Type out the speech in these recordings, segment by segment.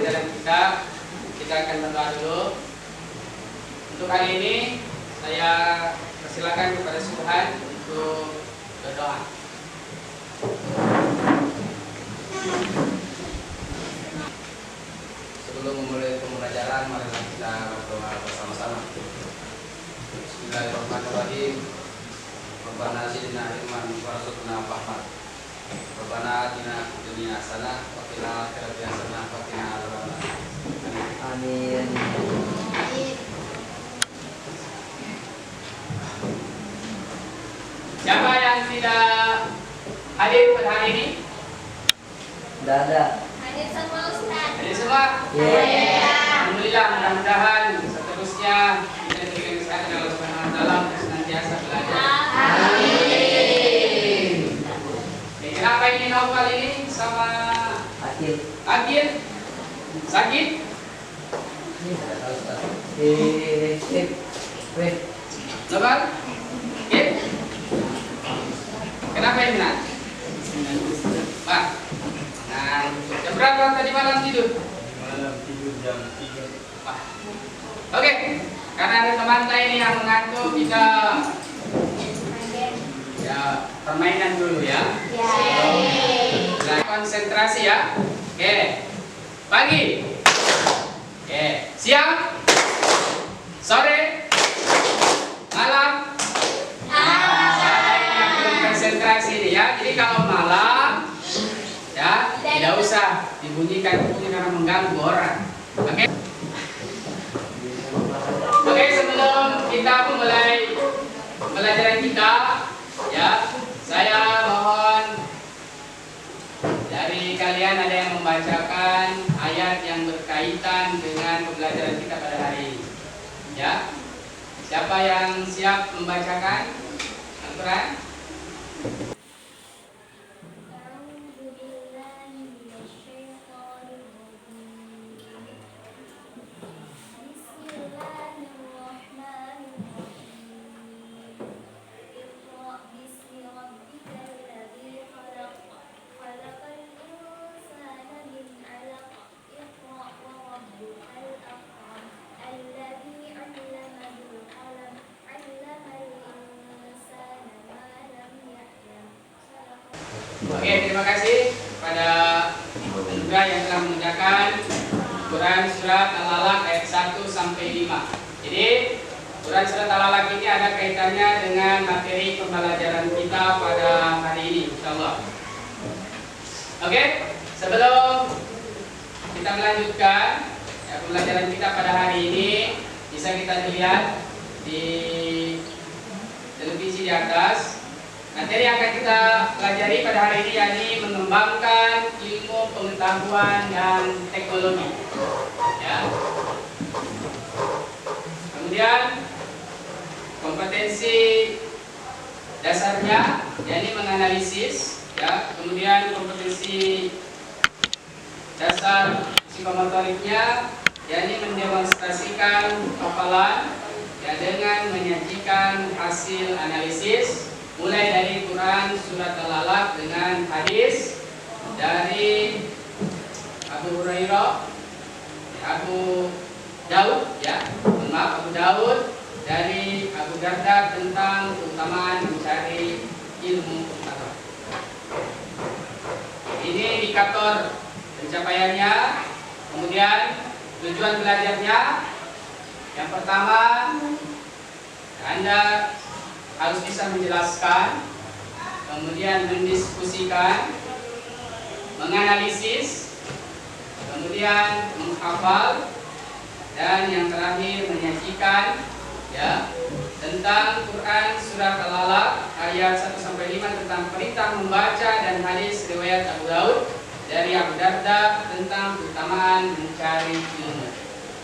pembelajaran kita akan berdoa dulu. Untuk kali ini saya persilakan kepada Subhan untuk berdoa. Sebelum memulai pembelajaran, marilah kita berdoa bersama-sama. Bismillahirrahmanirrahim. Rabbana zidna ilman warzuqna fahman. Rabbana atina fid dunya hasanah wa fil akhirati hasanah wa qina adzabannar. Amin. Siapa yang tidak hadir pada hari ini? Tidak ada. Hadir semua Ustaz. Hadir semua? Iya. Alhamdulillah, mudah-mudahan seterusnya kita diberikan kesehatan Allah Subhanahu wa taala untuk senantiasa belajar. Amin. Kenapa ini Naufal ini sama Akil? Sakit? Naufal? Akil? Kenapa ini Nak? Pak, nah, jam berapa tadi malam tidur? Malam tidur jam 3. Wah. Oke, karena ada teman saya ini yang mengantuk, kita ya permainan dulu ya. Konsentrasi ya. Oke. Pagi. Oke. Siang. Sore. Malam. Saya yang belum konsentrasi ini ya. Jadi kalau malam ya tidak usah dibunyikan bunyi karena mengganggu orang. Oke. Oke, sebelum kita memulai pembelajaran kita, ya, saya mohon dari kalian ada yang membacakan ayat yang berkaitan dengan pembelajaran kita pada hari ini. Ya, siapa yang siap membacakan Al-Quran? Oke, terima kasih kepada Indra yang telah mengerjakan Quran Surat Al-Alaq ayat 1 sampai 5. Jadi, Quran Surat Al-Alaq ini ada kaitannya dengan materi pembelajaran kita pada hari ini, insyaallah. Oke, sebelum kita melanjutkan ya, pembelajaran kita pada hari ini, bisa kita lihat di televisi di atas. Materi yang akan kita pelajari pada hari ini yakni mengembangkan ilmu pengetahuan dan teknologi. Ya. Kemudian kompetensi dasarnya yakni menganalisis, ya. Kemudian kompetensi dasar psikomotoriknya yakni mendemonstrasikan hafalan ya, dengan menyajikan hasil analisis mulai dari Quran Surat Al-Alaq dengan hadis dari Abu Hurairah, Abu Daud ya, Abu Daud dari Abu Darda tentang keutamaan mencari ilmu pengetahuan. Ini indikator pencapaiannya, kemudian tujuan belajarnya. Yang pertama, Anda harus bisa menjelaskan, kemudian mendiskusikan, menganalisis, kemudian menghafal, dan yang terakhir menyajikan ya tentang Quran Surat Al-Alaq ayat 1 sampai 5 tentang perintah membaca dan hadis riwayat Abu Daud dari Abu Darda tentang keutamaan mencari ilmu.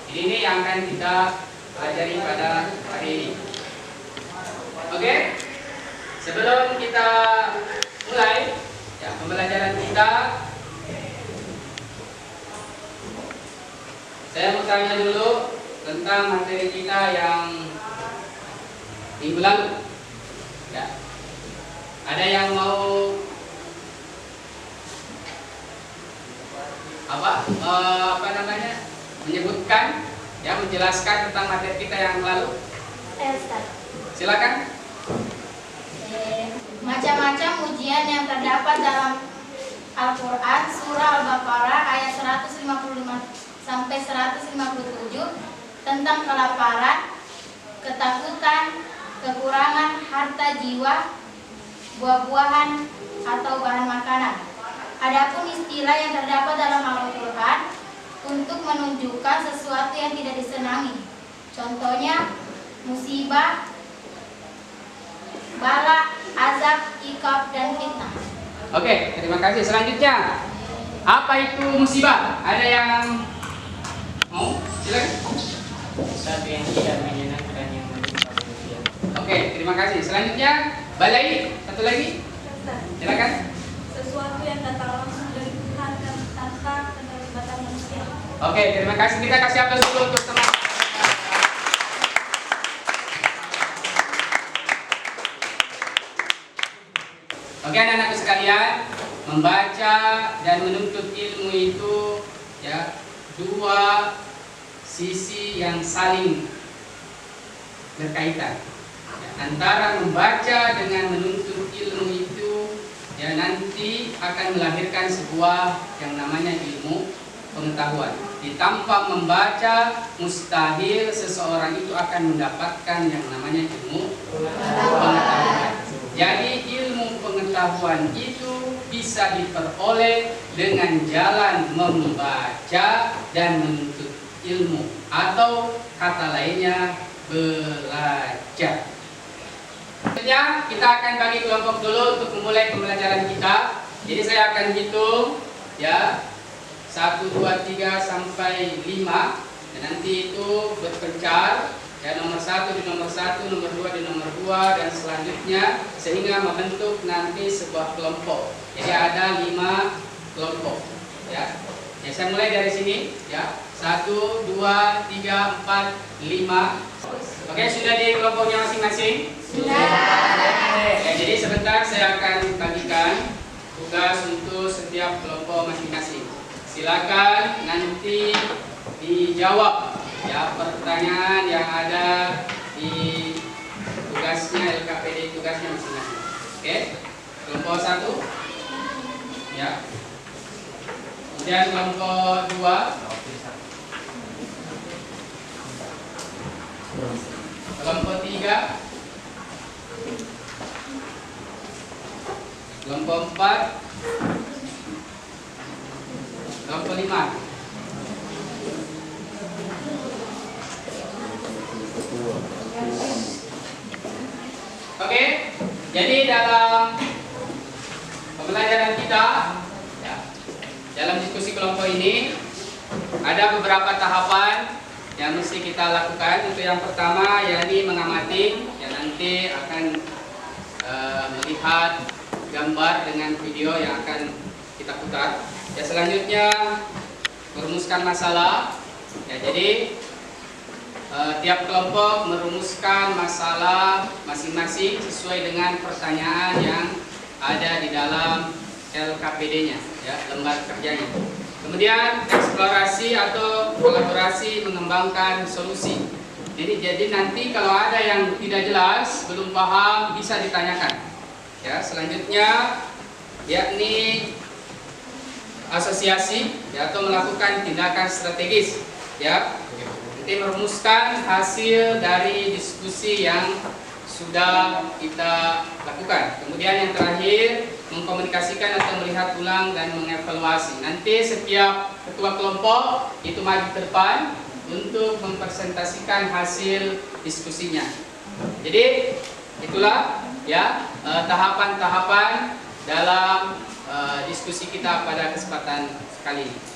Ini yang akan kita pelajari pada hari ini. Oke, sebelum kita mulai ya, pembelajaran kita, saya mau tanya dulu tentang materi kita yang minggu lalu. Ya, ada yang mau apa namanya menyebutkan, ya, menjelaskan tentang materi kita yang lalu? Ustaz. Silakan. Macam-macam ujian yang terdapat dalam Al-Quran, surah Al-Baqarah ayat 155 sampai 157 tentang kelaparan, ketakutan, kekurangan harta jiwa, buah-buahan atau bahan makanan. Adapun istilah yang terdapat dalam Al-Quran untuk menunjukkan sesuatu yang tidak disenangi. Contohnya musibah, bala, azab, iqab, dan fitnah. Oke, terima kasih. Selanjutnya, apa itu musibah? Ada yang mau? Silakan. Sesuatu yang tidak menyenangkan yang menimpa manusia. Oke, terima kasih. Selanjutnya, balai. Satu lagi. Silakan. Sesuatu yang datang langsung dari Tuhan dan tanpa keterlibatan manusia. Oke, terima kasih. Kita kasih aplaus dulu untuk teman. Oke, anak-anakku sekalian, membaca dan menuntut ilmu itu, ya, dua sisi yang saling berkaitan. Ya, antara membaca dengan menuntut ilmu itu, ya, nanti akan melahirkan sebuah yang namanya ilmu pengetahuan. Tanpa membaca, mustahil seseorang itu akan mendapatkan yang namanya ilmu pengetahuan. Jadi ilmu pengetahuan itu bisa diperoleh dengan jalan membaca dan menuntut ilmu, atau kata lainnya belajar. Selanjutnya kita akan bagi kelompok dulu untuk memulai pembelajaran kita. Jadi saya akan hitung, ya, 1, 2, 3 sampai 5, dan nanti itu berpencar, ya, nomor 1 di nomor 1, nomor 2 di nomor 2, dan selanjutnya sehingga membentuk nanti sebuah kelompok. Jadi ada 5 kelompok, ya. Ya, saya mulai dari sini, ya. 1, 2, 3, 4, 5. Oke, sudah di kelompoknya masing-masing? Ya, jadi sebentar saya akan bagikan tugas untuk setiap kelompok masing-masing. Silakan nanti dijawab, ya, pertanyaan yang ada di tugasnya LKPD, tugasnya masing-masing. Oke, kelompok 1, ya. Kemudian kelompok 2, kelompok 3, kelompok 4, kelompok 5. Oke, jadi dalam pembelajaran kita, ya, dalam diskusi kelompok ini ada beberapa tahapan yang mesti kita lakukan. Untuk yang pertama, yakni mengamati, yang nanti akan melihat gambar dengan video yang akan kita putar. Ya, selanjutnya merumuskan masalah. Ya, jadi tiap kelompok merumuskan masalah masing-masing sesuai dengan pertanyaan yang ada di dalam LKPD-nya, ya, lembar kerjanya. Kemudian eksplorasi atau kolaborasi mengembangkan solusi. Jadi nanti kalau ada yang tidak jelas, belum paham, bisa ditanyakan. Ya, selanjutnya yakni asosiasi, ya, atau melakukan tindakan strategis, ya. Nanti merumuskan hasil dari diskusi yang sudah kita lakukan. Kemudian yang terakhir, mengkomunikasikan atau melihat ulang dan mengevaluasi. Nanti setiap ketua kelompok itu maju ke depan untuk mempresentasikan hasil diskusinya. Jadi itulah, ya, tahapan-tahapan dalam diskusi kita pada kesempatan kali ini.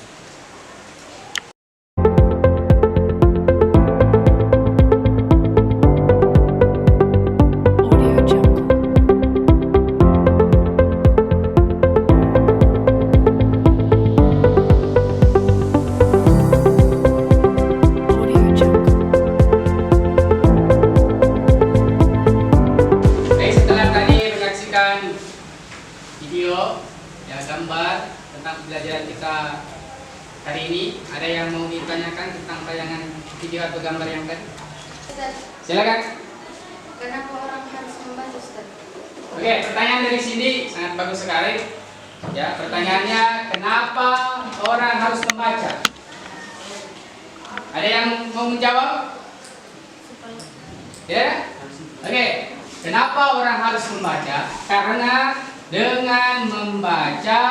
Video, ya, gambar tentang pembelajaran kita ditanyakan tentang tayangan video atau gambar yang tadi? Ustaz, Silakan. kenapa orang harus membaca, Ustaz? Oke, pertanyaan dari sini sangat bagus sekali. Ya, pertanyaannya kenapa orang harus membaca? Ada yang mau menjawab? Ya? Oke, kenapa orang harus membaca? Karena dengan membaca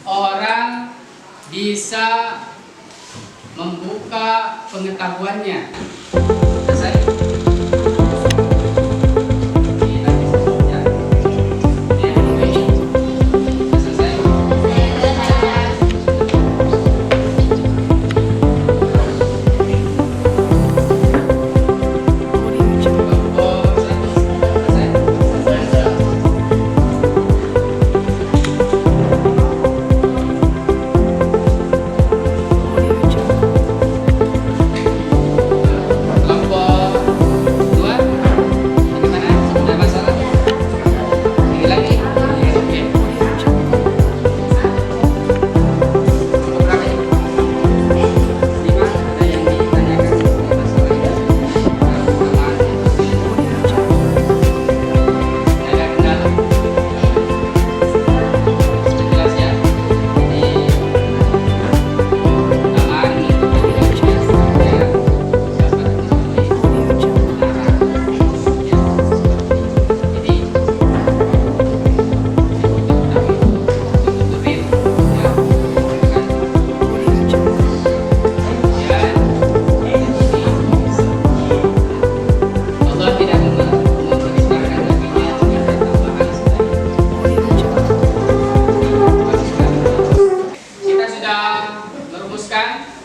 orang bisa membuka pengetahuannya. Selesai?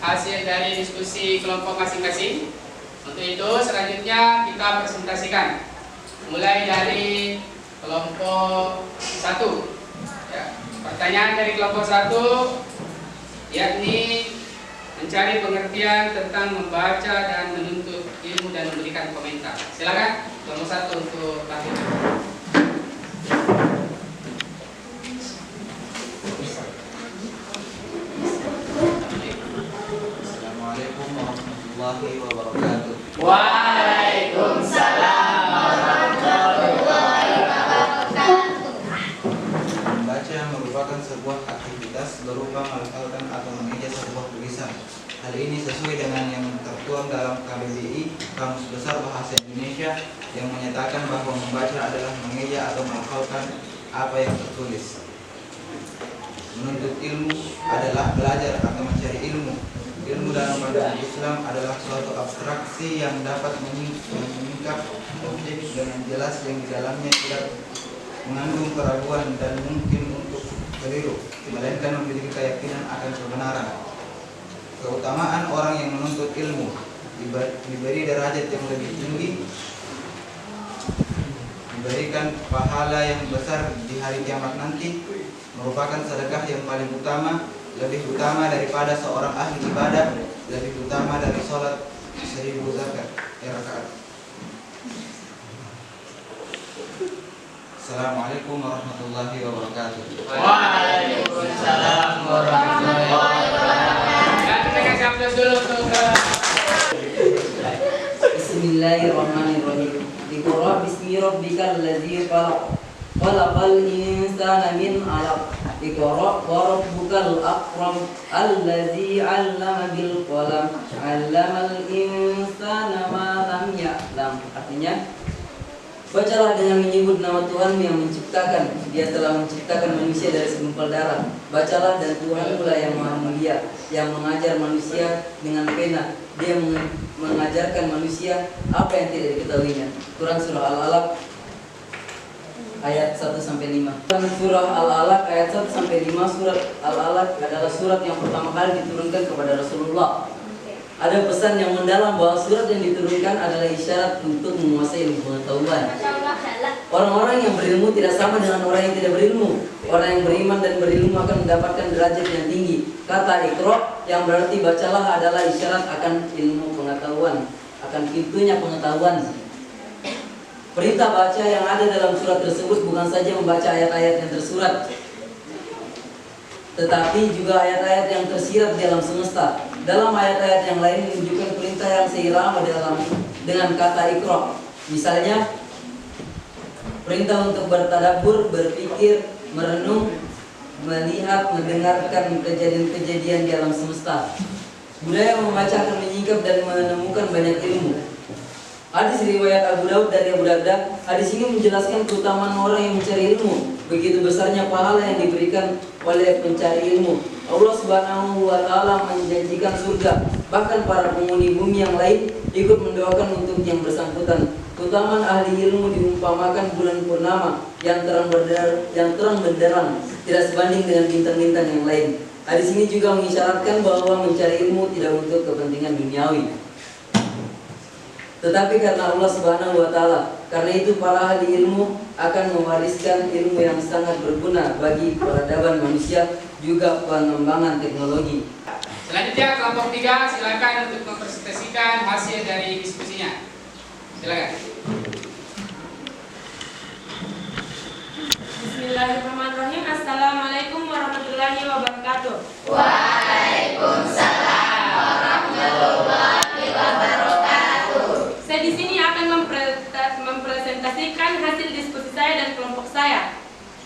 Hasil dari diskusi kelompok masing-masing. Untuk itu selanjutnya kita presentasikan mulai dari kelompok 1 ya. Pertanyaan dari kelompok 1 yakni mencari pengertian tentang membaca dan menuntut ilmu dan memberikan komentar. Silakan kelompok 1 untuk lahir. Assalamualaikum warahmatullahi wabarakatuh. Waalaikumsalam warahmatullahi wabarakatuh. Membaca merupakan sebuah aktivitas berupa melafalkan atau mengeja sebuah tulisan. Hal ini sesuai dengan yang tertuang dalam KBBI Kamus Besar Bahasa Indonesia yang menyatakan bahwa membaca adalah mengeja atau melafalkan apa yang tertulis. Menuntut ilmu adalah belajar atau mencari ilmu. Ilmu dalam pandangan Islam adalah suatu abstraksi yang dapat menyingkap objek dengan jelas yang di dalamnya tidak mengandung keraguan dan mungkin untuk keliru, melainkan memiliki keyakinan akan kebenaran. Keutamaan orang yang menuntut ilmu diberi derajat yang lebih tinggi, diberikan pahala yang besar di hari kiamat nanti, merupakan sedekah yang paling utama, lebih utama daripada seorang ahli ibadah, lebih utama dari sholat 1000 zakat rakaat. Assalamualaikum warahmatullahi wabarakatuh. Waalaikumsalam warahmatullahi wabarakatuh. Kita kasih aplaus dulu untuk Bismillahirrahmanirrahim. Iqra bismi rabbikal ladzi khalaq. Khalaqal insana min 'alaq. Iqra wa rabbukal akram alladzi 'allama bil qalam 'allamal insana ma lam ya'lam. Artinya, bacalah dengan menyebut nama Tuhanmu yang menciptakan. Dia telah menciptakan manusia dari segumpal darah. Bacalah dan Tuhan pula yang maha mulia, yang mengajar manusia dengan pena. Dia mengajarkan manusia apa yang tidak diketahuinya. Quran Surah Al-Alaq ayat 1-5. Surah Al-Alaq ayat 1-5. Surat Al-Alaq adalah surat yang pertama kali diturunkan kepada Rasulullah. Ada pesan yang mendalam bahwa surat yang diturunkan adalah isyarat untuk menguasai ilmu pengetahuan. Orang-orang yang berilmu tidak sama dengan orang yang tidak berilmu. Orang yang beriman dan berilmu akan mendapatkan derajat yang tinggi. Kata Iqra yang berarti bacalah adalah isyarat akan ilmu pengetahuan, akan pintunya pengetahuan. Perintah baca yang ada dalam surat tersebut bukan saja membaca ayat-ayat yang tersurat, tetapi juga ayat-ayat yang tersirat di alam semesta. Dalam ayat-ayat yang lain menunjukkan perintah yang seirama dengan kata ikra. Misalnya, perintah untuk bertadabbur, berpikir, merenung, melihat, mendengarkan kejadian-kejadian di alam semesta. Budaya membaca akan menyingkap dan menemukan banyak ilmu. Hadis riwayat Abu Daud dari Abu Darda. Hadis ini menjelaskan keutamaan orang yang mencari ilmu. Begitu besarnya pahala yang diberikan oleh pencari ilmu. Allah Subhanahu wa taala menjanjikan surga. Bahkan para penghuni bumi yang lain ikut mendoakan untuk yang bersangkutan. Keutamaan ahli ilmu diumpamakan bulan purnama yang terang benderang, tidak sebanding dengan bintang-bintang yang lain. Hadis ini juga mengisyaratkan bahwa mencari ilmu tidak untuk kepentingan duniawi, tetapi karena Allah Subhanahu wa taala. Karena itu para ahli ilmu akan mewariskan ilmu yang sangat berguna bagi peradaban manusia, juga pengembangan teknologi. Selanjutnya kelompok 3 silakan untuk mempresentasikan hasil dari diskusinya. Silakan. Bismillahirrahmanirrahim. Assalamualaikum warahmatullahi wabarakatuh. Waalaikumsalam warahmatullahi wabarakatuh. Saya di sini akan mempresentasikan hasil diskusi saya dan kelompok saya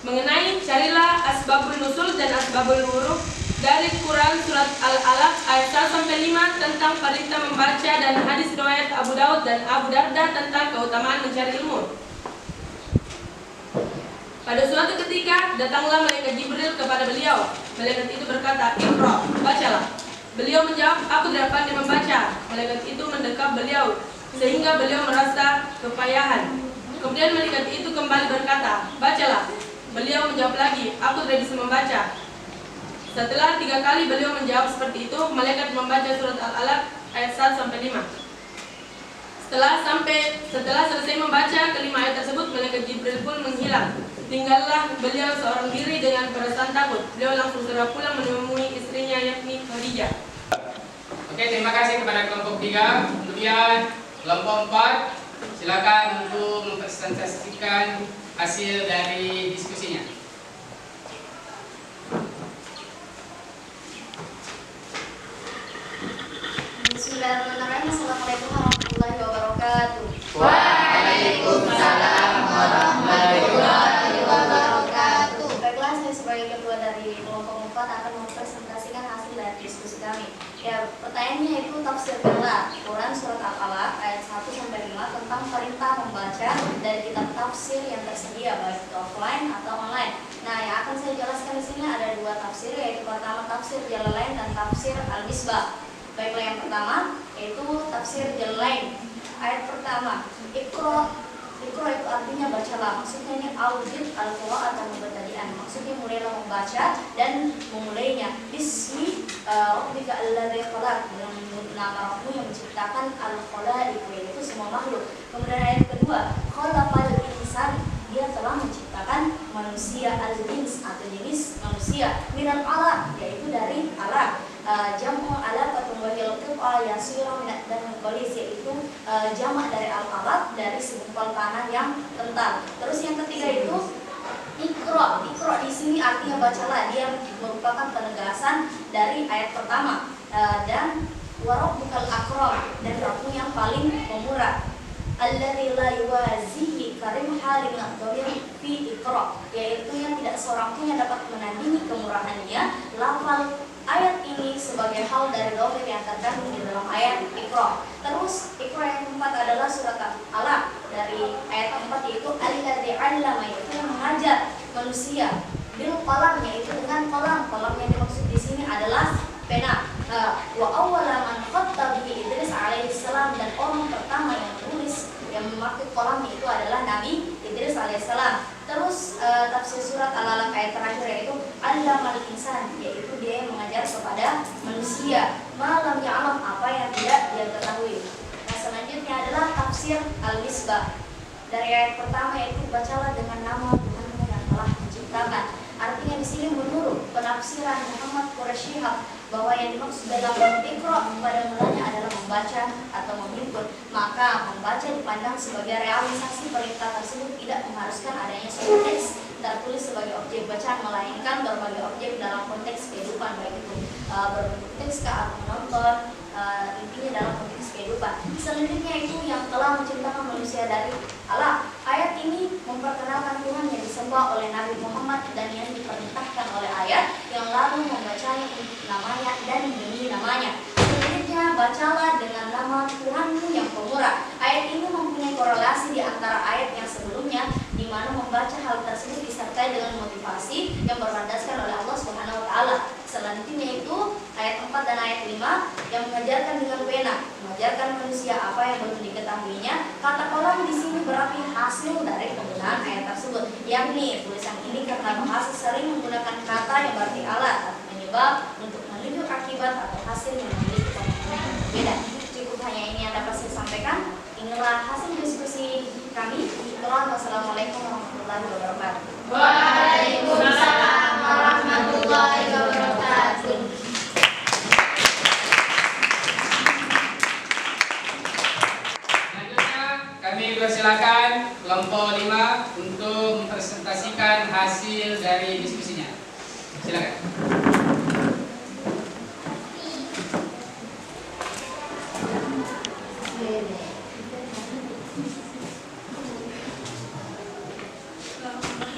mengenai carilah asbabul nusul dan asbabul wurud dari Quran surat Al-Alaq ayat 1-5 tentang perintah membaca, dan hadis riwayat Abu Daud dan Abu Darda tentang keutamaan mencari ilmu. Pada suatu ketika datanglah malaikat Jibril kepada beliau. Malaikat itu berkata, "Iqra, bacalah." Beliau menjawab, "Aku tidak pandai membaca." Malaikat itu mendekap beliau sehingga beliau merasa kepayahan. Kemudian malaikat itu kembali berkata, "Bacalah." Beliau menjawab lagi, "Aku tidak bisa membaca." Setelah 3 kali beliau menjawab seperti itu, malaikat membaca surat Al-Alaq ayat 1-5. Setelah selesai membaca kelima ayat tersebut, malaikat Jibril pun menghilang. Tinggallah beliau seorang diri dengan perasaan takut. Beliau langsung segera pulang menemui istrinya, yakni Khadijah. Oke, terima kasih kepada kelompok 3. Kemudian kelompok 4 silakan untuk mempresentasikan hasil dari diskusinya. Bismillahirrahmanirrahim. Assalamualaikum warahmatullahi wabarakatuh. Waalaikumsalam warahmatullahi wabarakatuh. Baiklah, saya sebagai ketua dari kelompok 4 akan mempresentasikan hasil dari diskusi kami. Ya, pertanyaannya itu tafsir Quran surat Al-Alaq ayat 1-5 tentang perintah membaca dari kitab tafsir yang tersedia baik itu offline atau online. Nah, yang akan saya jelaskan di sini ada 2 tafsir, yaitu pertama tafsir Jalalain dan tafsir Al-Misbah. Baiklah, yang pertama yaitu tafsir Jalalain. Ayat pertama, Iqra itu artinya bacalah. Maksudnya ini audit al-qira'ah atau mubtadi'an. Maksudnya mulailah membaca dan memulainya. Bismi rabbika alladzi khalaq, dengan menyebut nama Rabbmu yang menciptakan al-khalaiq, yaitu semua makhluk. Kemudian ayat kedua, khalaqal insan, dia telah menciptakan manusia, al-jins atau jenis manusia, minal alaq, yaitu dari alaq. Jamu alaq atau wahil qit'a yasira minat dan qalis, yaitu jamak dari al-alaq, dari segumpal tanah yang kental. Terus yang ketiga itu Iqra. Iqra di sini artinya bacalah. Dia merupakan penegasan dari ayat pertama. Dan warabbukal akram, dan Rabbmu yang paling pemurah. Alladzi la yuwazihi karim halim dhamir fi Iqra, yaitu yang tidak seorang pun yang dapat menandingi kemurahannya. Lafal ayat ini sebagai hal dari dhamir yang terkandung di dalam ayat Iqra. Terus Iqra yang keempat adalah surat Al-Alaq dari ayat keempat, yaitu alladzi 'allama, yaitu yang mengajar manusia bil qalam, yaitu dengan qalam. Qalam yang dimaksud di sini adalah pena. Wa awwala man khatta bi Idris alaihi salam, dan orang pertama yang menulis yang memakai qalam itu adalah Nabi Idris alaihissalam. Terus tafsir surat Al-Alaq ayat terakhir yaitu allamal insan, yaitu dia yang mengajar kepada manusia malam ya'lam, apa yang tidak dia ketahui. Nah, selanjutnya adalah tafsir Al-Misbah dari ayat pertama, yaitu bacalah dengan nama Tuhanmu yang telah menciptakan. Artinya di sini menurut penafsiran Muhammad Quraisyihab bahwa yang dimaksud dalam Iqra pada mulanya adalah membaca atau menghimpun. Maka membaca dipandang sebagai realisasi perintah tersebut, tidak mengharuskan adanya suatu teks, tertulis sebagai objek bacaan, melainkan berbagai objek dalam konteks kehidupan, baik itu berbentuk teks atau menonton, intinya dalam konteks kehidupan. Selanjutnya itu yang telah menciptakan manusia dari Allah. Ayat ini memperkenalkan Tuhan yang disembah oleh Nabi Muhammad dan yang diperintahkan oleh ayat yang lalu membacanya untuk namanya dan demi namanya. Selanjutnya, bacalah dengan nama Tuhanmu yang pemurah. Ayat ini mempunyai korelasi di antara ayat yang sebelumnya, di mana membaca hal tersebut disertai dengan motivasi yang berlandaskan oleh Allah Subhanahu wa taala. Selanjutnya itu ayat 4 dan ayat 5 yang mengajarkan dengan pena, mengajarkan manusia apa yang belum diketahuinya. Kata kolam di sini berarti hasil dari penggunaan ayat tersebut, yakni tulisan ini karena bahasa sering menggunakan kata yang berarti alat atau penyebab untuk menunjuk akibat atau hasil yang memiliki pemahaman yang berbeda. Cukup hanya ini yang dapat saya sampaikan. Inilah hasil diskusi kami. Wassalamualaikum warahmatullahi wabarakatuh. Waalaikumsalam warahmatullahi wabarakatuh. Selanjutnya kami persilakan kelompok 5 untuk mempresentasikan hasil dari diskusinya. Silakan.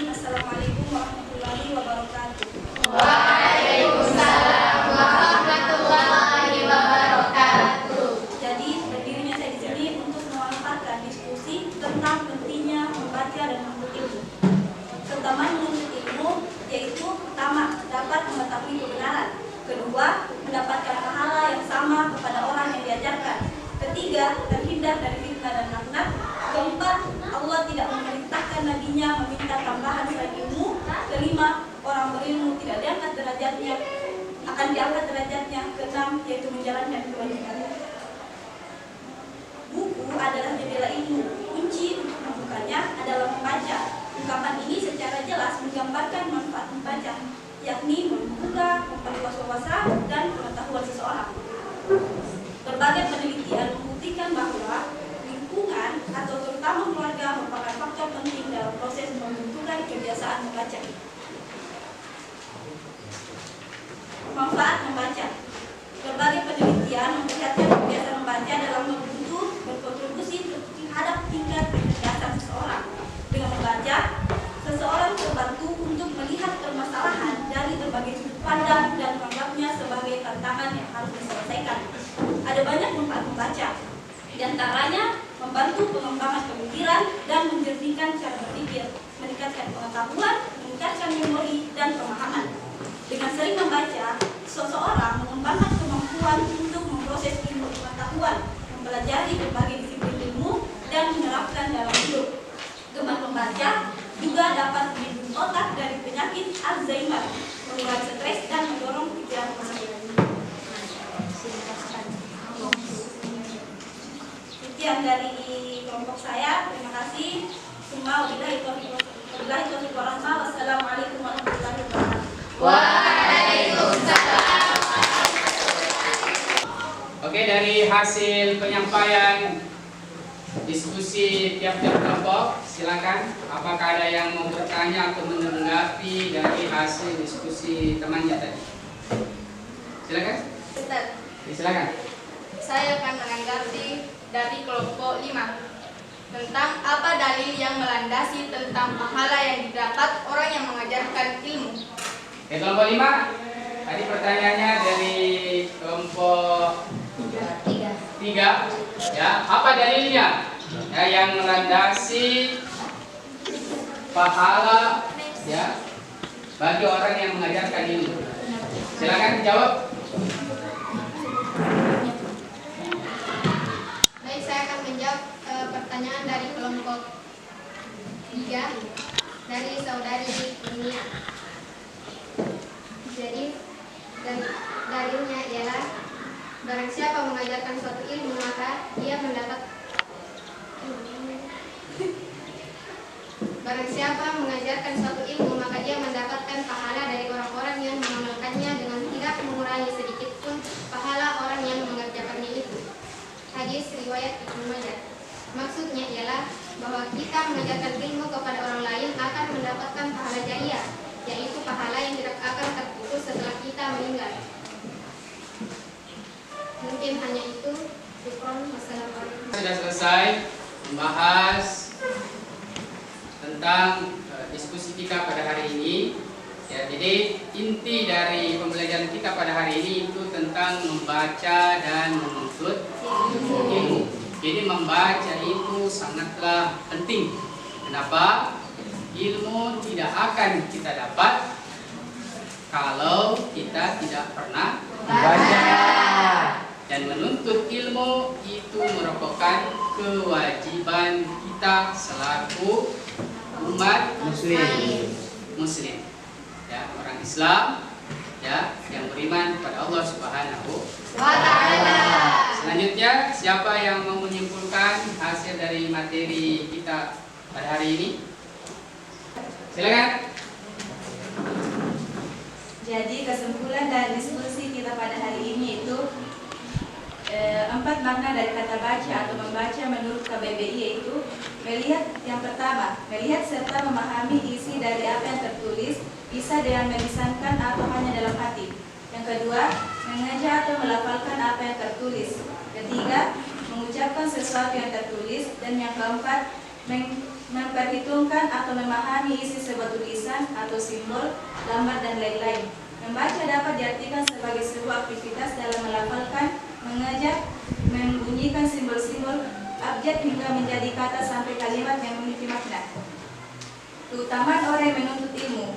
Assalamualaikum warahmatullahi wabarakatuh. Waalaikumsalam warahmatullahi wabarakatuh. Jadi berdirinya saya di sini untuk memaparkan diskusi tentang pentingnya membaca dan menuntut ilmu. Keutamaan menuntut ilmu yaitu pertama, dapat mengetahui kebenaran. Kedua, mendapatkan pahala yang sama kepada orang yang diajarkan. Ketiga, terhindar dari fitnah dan laknat. Keempat, Allah tidak memerintahkan nabinya meminta tambahan selain ilmu. Kelima, orang berilmu tidak diangkat derajatnya, akan diangkat derajatnya. Keenam, yaitu menjalankan kewajiban. Buku adalah jendela ilmu. Kunci untuk membukanya adalah membaca. Ungkapan ini secara jelas menggambarkan manfaat membaca, yakni membuka, memperluas wawasan dan pengetahuan seseorang. Berbagai penelitian membuktikan bahwa lingkungan atau terutama keluarga merupakan faktor penting dalam proses pembentukan kebiasaan membaca. Manfaat membaca. Berbagai penelitian memperlihatkan kebiasaan membaca dalam membentuk berkontribusi terhadap tingkat kecerdasan seseorang. Dengan membaca, seseorang terbantu untuk melihat permasalahan dari berbagai sudut pandang dan menganggapnya sebagai tantangan yang harus diselesaikan. Ada banyak manfaat membaca, di antaranya membantu pengembangan pemikiran dan menjernihkan cara berpikir, meningkatkan pengetahuan, meningkatkan memori dan pemahaman. Dengan sering membaca, seseorang mengembangkan kemampuan untuk memproses ilmu pengetahuan, mempelajari berbagai disiplin ilmu dan menerapkan dalam hidup. Gemar membaca juga dapat melindungi otak dari penyakit Alzheimer, mengurangi stres dan mendorong pikiran positif. Sekian dari kelompok saya. Terima kasih. Wabillahi taufiq wal hidayah. Wassalamualaikum warahmatullahi wabarakatuh. Waalaikumsalam. Oke, dari hasil penyampaian diskusi tiap-tiap kelompok, silakan. Apakah ada yang mau bertanya atau menanggapi dari hasil diskusi temannya tadi? Silakan. Ustaz, Silakan. saya akan menanggapi dari kelompok 5 tentang apa dalil yang melandasi tentang pahala yang didapat orang yang mengajarkan ilmu. Oke, kelompok 5. Tadi pertanyaannya dari kelompok 3. Ya, apa dalilnya? Ya, yang melandasi pahala ya bagi orang yang mengajarkan ilmu. Silakan jawab. Baik, saya akan menjawab pertanyaan dari kelompok 3 dari saudari Nia. Jadi dalilnya ialah barang siapa mengajarkan suatu ilmu maka ia mendapat barang siapa mengajarkan suatu ilmu maka ia mendapatkan pahala dari orang-orang yang mengamalkannya dengan tidak mengurangi sedikit pun pahala orang yang mengerjakannya itu. Hadis riwayat Ibnu Majah. Maksudnya ialah bahwa kita mengajarkan ilmu kepada orang lain akan mendapatkan pahala jariah, yaitu pahala yang tidak akan terputus setelah kita meninggal. Mungkin hanya itu. Wassalamualaikum. Sudah selesai membahas tentang diskusi kita pada hari ini. Ya, jadi inti dari pembelajaran kita pada hari ini itu tentang membaca dan menuntut ilmu. Jadi membaca itu sangatlah penting. Kenapa? Ilmu tidak akan kita dapat kalau kita tidak pernah membaca. Dan menuntut ilmu itu merupakan kewajiban kita selaku umat muslim. Ya, orang Islam ya yang beriman kepada Allah Subhanahu wa taala. Selanjutnya, siapa yang mau menyimpulkan hasil dari materi kita pada hari ini? Silakan. Jadi kesimpulan dari diskusi kita pada hari ini itu 4 makna dari kata baca atau membaca menurut KBBI, yaitu melihat, yang pertama, melihat serta memahami isi dari apa yang tertulis, bisa dengan melisankan atau hanya dalam hati. Yang kedua, mengajar atau melafalkan apa yang tertulis. Ketiga, mengucapkan sesuatu yang tertulis. Dan yang keempat, memperhitungkan atau memahami isi sebuah tulisan atau simbol, gambar, dan lain-lain. Membaca dapat diartikan sebagai sebuah aktivitas dalam melafalkan, mengajar, membunyikan simbol-simbol abjad hingga menjadi kata sampai kalimat yang memiliki makna. Keutamaan orang yang menuntut ilmu: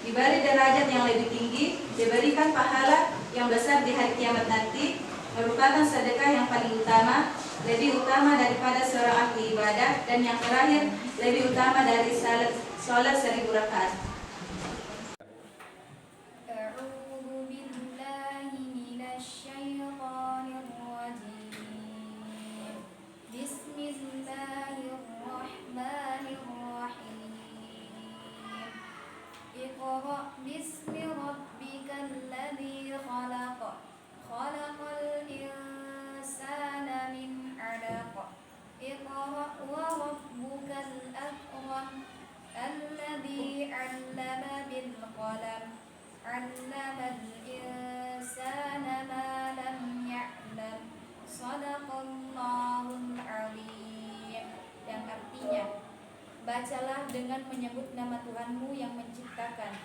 diberi derajat yang lebih tinggi, diberikan pahala yang besar di hari kiamat nanti, merupakan sedekah yang paling utama, lebih utama daripada seorang ahli ibadah, dan yang terakhir lebih utama dari salat 1000 rakaat. Iqra bismi rabbikal ladzi khalaq, khalaqal insana min 'alaq. Iqra wa rabbukal akram, alladzi 'allama bil qalam, 'allamal insana ma lam ya'lam. Shadaqallahul 'azim. Yang artinya, bacalah dengan menyebut nama Tuhanmu yang menciptakan.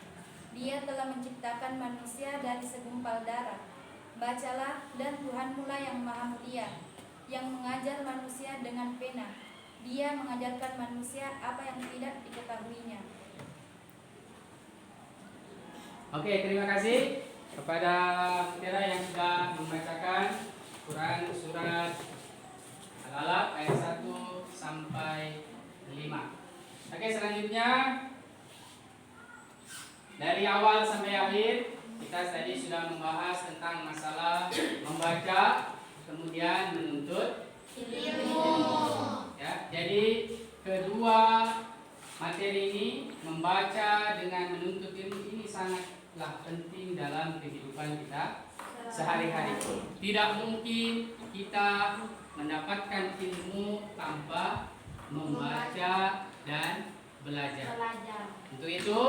Dia telah menciptakan manusia dari segumpal darah. Bacalah, dan Tuhanmu lah yang maha mulia, yang mengajar manusia dengan pena. Dia mengajarkan manusia apa yang tidak diketahuinya. Oke, terima kasih kepada Mutiara yang sudah membacakan Quran surat Al-Alaq ayat 1 sampai 5. Oke, selanjutnya dari awal sampai akhir kita tadi sudah membahas tentang masalah membaca kemudian menuntut ilmu. Ya, jadi kedua materi ini, membaca dengan menuntut ilmu, ini sangatlah penting dalam kehidupan kita sehari-hari. Tidak mungkin kita mendapatkan ilmu tanpa membaca dan belajar. Untuk itu,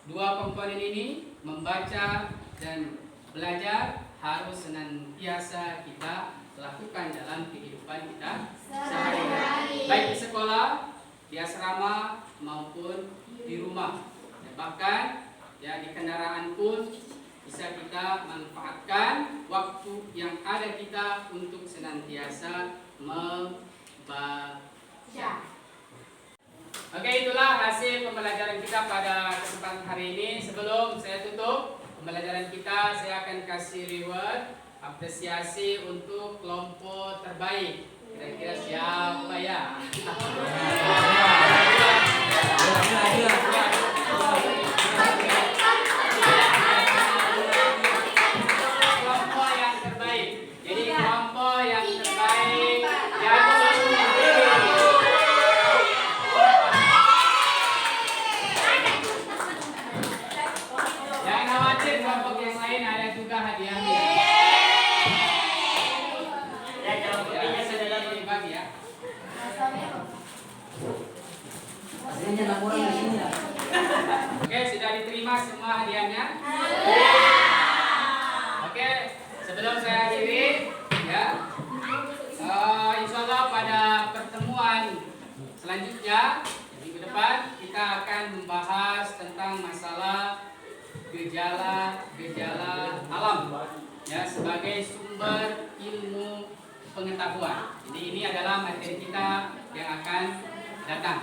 dua komponen ini, membaca dan belajar, harus senantiasa kita lakukan dalam kehidupan kita sehari-hari, baik di sekolah, di asrama maupun di rumah. Dan bahkan ya di kendaraan pun bisa kita manfaatkan waktu yang ada kita untuk senantiasa membaca. Oke, itulah hasil pembelajaran kita pada kesempatan hari ini. Sebelum saya tutup pembelajaran kita, saya akan kasih reward apresiasi untuk kelompok terbaik. Kira-kira siapa ya? Kelompok yang terbaik. Jadi kelompok yang terbaik yang jangan khawatir, kelompok yang lain ada juga hadiahnya. Ya, kelompok ini sudah dibagi ya. diterima semua hadiahnya? Oke, sebelum saya akhiri, ya, insya Allah pada pertemuan selanjutnya minggu depan kita akan membahas tentang masalah gejala alam, ya, sebagai sumber ilmu pengetahuan. Jadi ini adalah materi kita yang akan datang.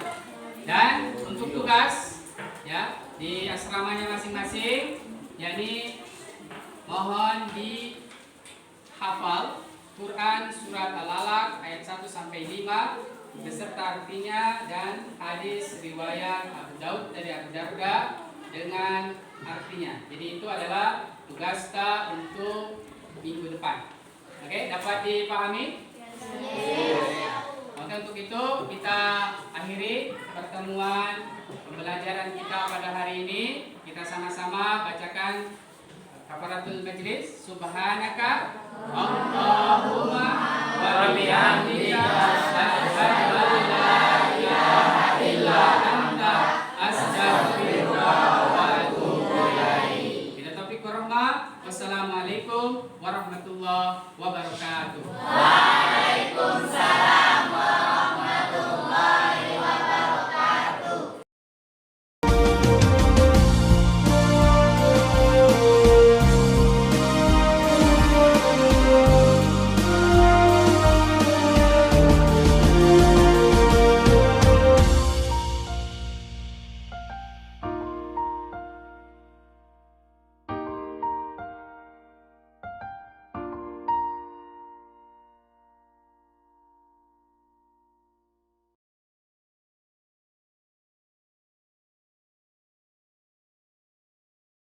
Dan untuk tugas, ya, di asramanya masing-masing, yakni mohon dihafal Quran surat Al-Alaq ayat 1 sampai 5 beserta artinya dan hadis riwayat Abu Daud dari Abu Darda dengan artinya. Jadi itu adalah tugas kita untuk minggu depan. Oke, dapat dipahami? Oke, untuk itu kita akhiri pertemuan pembelajaran kita pada hari ini. Kita sama-sama bacakan kafaratul majlis. Subhanaka Allahumma wa bihamdika asyhadu an la ilaha illa anta astaghfiruka wa atubu ilaik. Bila taufik warahmah. Wassalamualaikum warahmatullahi wabarakatuh. Waalaikumsalam.